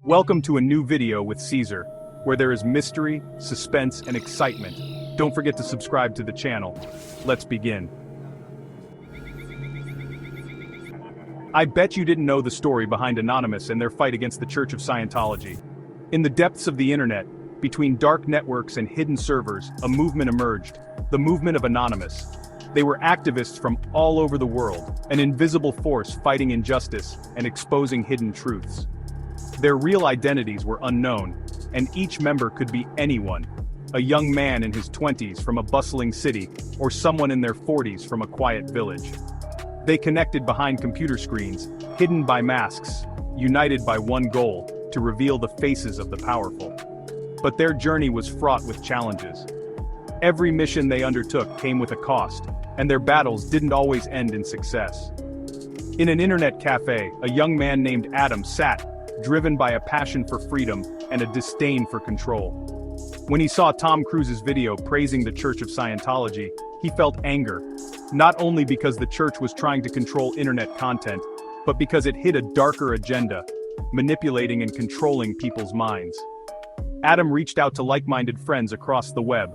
Welcome to a new video with Caesar, where there is mystery, suspense, and excitement. Don't forget to subscribe to the channel. Let's begin. I bet you didn't know the story behind Anonymous and their fight against the Church of Scientology. In the depths of the internet, between dark networks and hidden servers, a movement emerged, the movement of Anonymous. They were activists from all over the world, an invisible force fighting injustice and exposing hidden truths. Their real identities were unknown, and each member could be anyone, a young man in his 20s from a bustling city, or someone in their 40s from a quiet village. They connected behind computer screens, hidden by masks, united by one goal, to reveal the faces of the powerful. But their journey was fraught with challenges. Every mission they undertook came with a cost, and their battles didn't always end in success. In an internet cafe, a young man named Adam sat, driven by a passion for freedom and a disdain for control. When he saw Tom Cruise's video praising the Church of Scientology, he felt anger, not only because the church was trying to control internet content, but because it hid a darker agenda, manipulating and controlling people's minds. Adam reached out to like-minded friends across the web.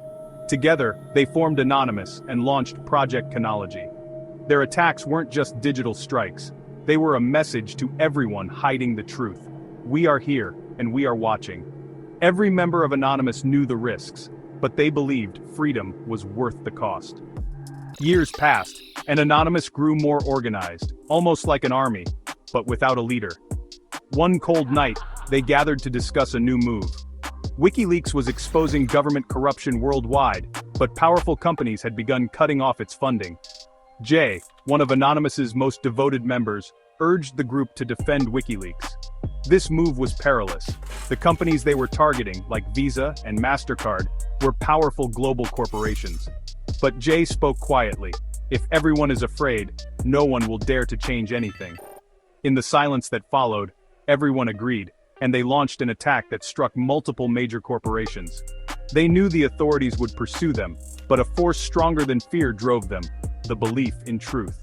Together, they formed Anonymous and launched Project Chronology. Their attacks weren't just digital strikes, they were a message to everyone hiding the truth. We are here, and we are watching. Every member of Anonymous knew the risks, but they believed freedom was worth the cost. Years passed, and Anonymous grew more organized, almost like an army, but without a leader. One cold night, they gathered to discuss a new move. WikiLeaks was exposing government corruption worldwide, but powerful companies had begun cutting off its funding. Jay, one of Anonymous's most devoted members, urged the group to defend WikiLeaks. This move was perilous. The companies they were targeting, like Visa and MasterCard, were powerful global corporations. But Jay spoke quietly. If everyone is afraid, no one will dare to change anything. In the silence that followed, everyone agreed, and they launched an attack that struck multiple major corporations. They knew the authorities would pursue them, but a force stronger than fear drove them: the belief in truth.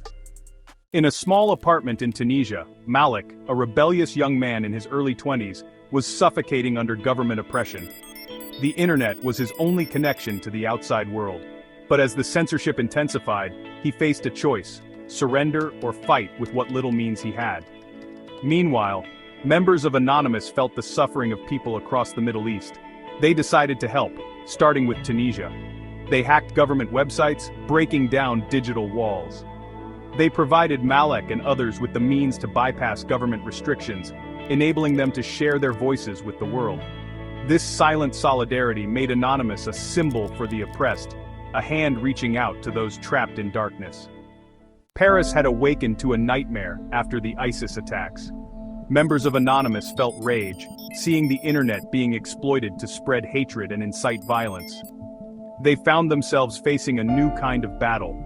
In a small apartment in Tunisia, Malik, a rebellious young man in his early 20s, was suffocating under government oppression. The internet was his only connection to the outside world. But as the censorship intensified, he faced a choice: surrender or fight with what little means he had. Meanwhile, members of Anonymous felt the suffering of people across the Middle East. They decided to help, starting with Tunisia. They hacked government websites, breaking down digital walls. They provided Malik and others with the means to bypass government restrictions, enabling them to share their voices with the world. This silent solidarity made Anonymous a symbol for the oppressed, a hand reaching out to those trapped in darkness. Paris had awakened to a nightmare after the ISIS attacks. Members of Anonymous felt rage, seeing the internet being exploited to spread hatred and incite violence. They found themselves facing a new kind of battle.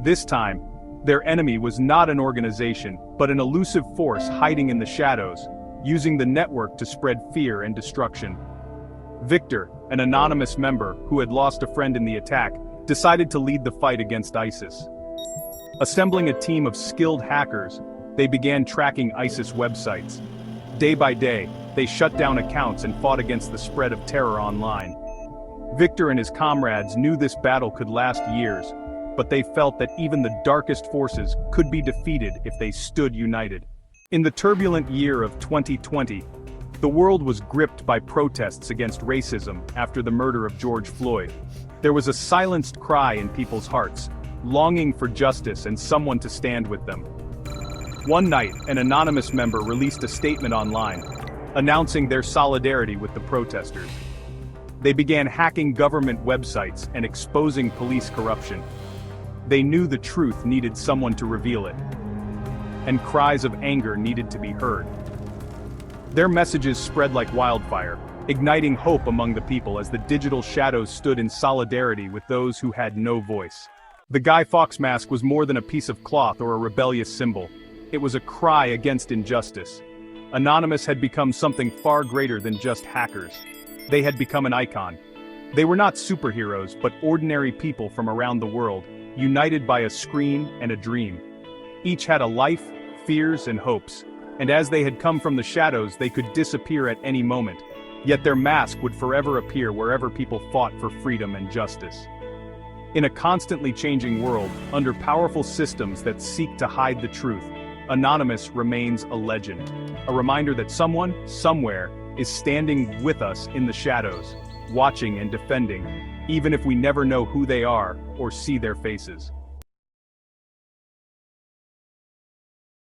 This time, their enemy was not an organization, but an elusive force hiding in the shadows, using the network to spread fear and destruction. Victor, an Anonymous member who had lost a friend in the attack, decided to lead the fight against ISIS. Assembling a team of skilled hackers, they began tracking ISIS websites. Day by day, they shut down accounts and fought against the spread of terror online. Victor and his comrades knew this battle could last years, but they felt that even the darkest forces could be defeated if they stood united. In the turbulent year of 2020, the world was gripped by protests against racism after the murder of George Floyd. There was a silenced cry in people's hearts, longing for justice and someone to stand with them. One night, an Anonymous member released a statement online, announcing their solidarity with the protesters. They began hacking government websites and exposing police corruption. They knew the truth needed someone to reveal it, and cries of anger needed to be heard. Their messages spread like wildfire, igniting hope among the people as the digital shadows stood in solidarity with those who had no voice. The Guy Fawkes mask was more than a piece of cloth or a rebellious symbol. It was a cry against injustice. Anonymous had become something far greater than just hackers. They had become an icon. They were not superheroes, but ordinary people from around the world, united by a screen and a dream. Each had a life, fears, and hopes, And as they had come from the shadows, they could disappear at any moment. Yet their mask would forever appear wherever people fought for freedom and justice. In a constantly changing world, under powerful systems that seek to hide the truth, Anonymous remains a legend. A reminder that someone, somewhere, is standing with us in the shadows, watching and defending, even if we never know who they are or see their faces.